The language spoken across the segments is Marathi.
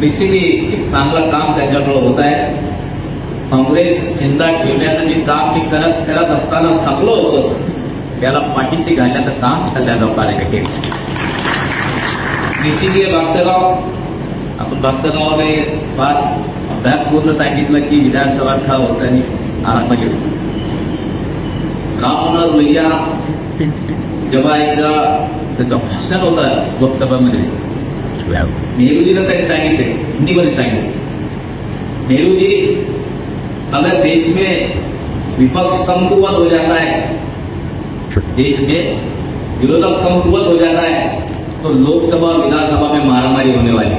बेसिकली एक चांगलं काम त्याच्याकडे होत आहे. काँग्रेस चिंता ठेवण्याचं जे काम ते करत असताना थकलो होतं त्याला पाठीशी घालण्याचं काम सध्या लोकांना केलं. बेसिकली भास्करराव आपण भास्कररावने फार अभ्यासपूर्ण सांगितलं की विधानसभा का होताना आराम घेतो. राममनोहर लोहिया जेव्हा एकदा त्याचं भाषण होतं लोकसभामध्ये नेहरूजीला त्यांनी सांगितले, हिंदीमध्ये सांगितले, नेहरूजी अगर देश में विपक्ष कमकुवत हो जाता है, देश में विरोधक कमकुवत हो जाता है तो लोकसभा विधानसभा में मारामारी होने वाली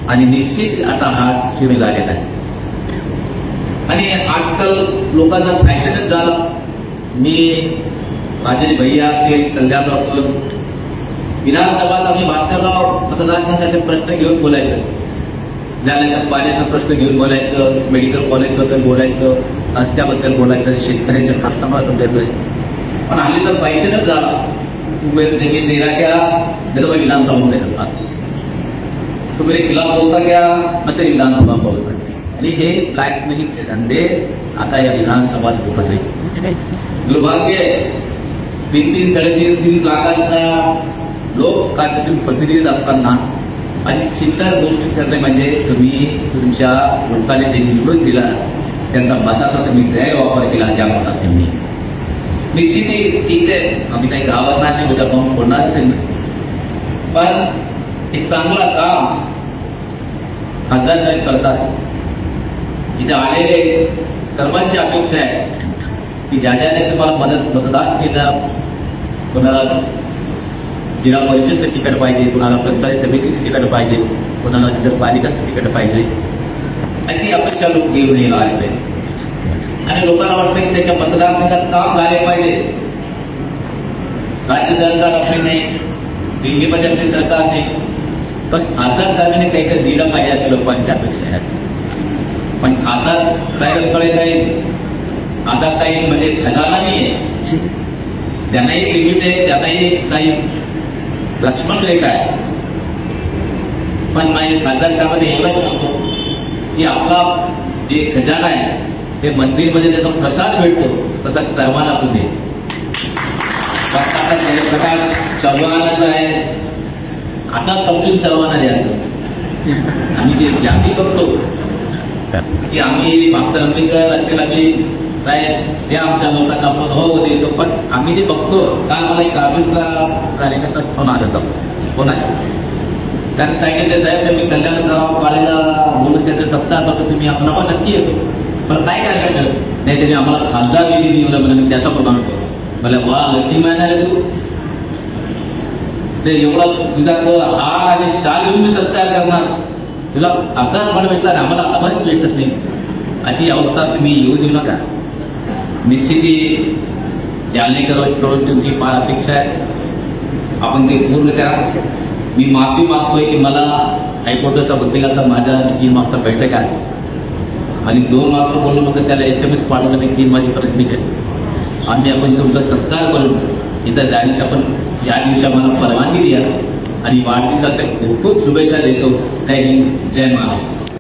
आणि निश्चित आता हा खेळ झालेला आहे. आणि आजकाल लोकांचा फॅशनच झालं. मी राजेश भैया असेल, कल्याणराव असेल, विधानसभात आम्ही भास्करराव मतदारसंघाचे प्रश्न घेऊन बोलायचं, जाण्याच्या पाण्याचा प्रश्न घेऊन बोलायचं, मेडिकल कॉलेजबद्दल बोलायचं, रस्त्याबद्दल बोलायचं, शेतकऱ्यांच्या प्रश्नाबद्दल. पण हल्ली तर फॅशनच झाला. तुम्ही जमीन देना क्या, जब विधानसभा में रहता, तो मेरे खिलाफ बोलता क्या, मग ते विधानसभा बोलतात. आणि हे ब्लॅकमेलिंग धंदे आता या विधानसभात होत आहे. दुर्भाग्य 3-3-3.5 लाखांचा लोक काचेतून प्रतिनिधी असताना आणि चिंतन गोष्टी करणे म्हणजे तुम्ही तुमच्या लोकांनी जे निवडून दिला त्यांचा मताचा तुम्ही गैरवापर केला त्या मतासाठी. निश्चित ठीक आहे, आम्ही काही गावांना नाही उद्या पाहून बोलणारच आहे, पण एक चांगला काम खासदार साहेब करतात. इथे आलेले सर्वांची अपेक्षा आहे की ज्याने तुम्हाला मतदान केलं, कोणाला जिल्हा परिषदचं तिकीट पाहिजे, कोणाला पंचायत समितीचं तिकीट पाहिजे, कोणाला नगरपालिकाचं तिकीट पाहिजे, अशी अपेक्षा लोक घेऊन येणार आहेत. आणि लोकांना वाटतं की त्याच्या मतदारसंघात काम झाले पाहिजे. राज्य सरकार आपले नाही, दिल्लीमध्ये असेल सरकार नाही, पण खासदार साहेबांनी काहीतरी दिलं पाहिजे असे लोकांची अपेक्षा आहे. पण खासदार साहेबांकडे काही असा काही म्हणजे छगाला नाहीये, त्यांनाही लिमिट आहे, त्यांनाही काही लक्ष्मण रेखा आहे. पण माझे खासदार साहेबांनी एवढंच सांगतो की आपला जे खजाना आहे ते मंदिरमध्ये त्याचा प्रसाद भेटतो तसा सर्वांना पुढे. आता जयप्रकाश चव्हाणाचा आहे, आता समजून सर्वांना द्यायचं. आम्ही ते जाती बघतो की आम्ही भास्कर आंबेडकर असेल, आम्ही साहेब ते आमच्या लोकांना आपण हो देतो, पण आम्ही ते बघतो. काल मला एक आरोग्याचा कार्यकर्ता फोन आला होता, कोण आहे त्याने सांगितलं, साहेब मी कल्याणराव कॉलेजला बोलत त्याचं सप्ताह बघतो, तुम्ही आपला नक्की येतो, पण काय काय करतो नाही, त्याने आम्हाला खासदार निधी दिला म्हणून त्याचा प्रमाण करतो. मला वा लकी मिळणार आहे तू, ते एवढा तुझा हार आणि शाल घेऊन मी सत्कार करणार, तुला आता पण भेटला आम्हाला आतापर्यंत भेटत नाही, अशी अवस्था तुम्ही येऊ देऊ नका. निश्चित जालनेकरांकडून तुमची फार अपेक्षा आहे, आपण ते पूर्ण करा. मी माफी मागतोय की मला हायकोर्टाचा वकिलाचा माझ्या 3 वाजता बैठक आहे आणि 2 वाजता बोललो, मग त्याला SMS पाठवलं नाही, 3 वाजेपर्यंत निघेल. आम्ही आपण तुमचा सत्कार करू इथं जाण्यास आपण या दिवशी आम्हाला परवानगी द्या आणि वाढदिवसाच्या खूप खूप शुभेच्छा देतो. जय हिंद, जय महाराष्ट्र.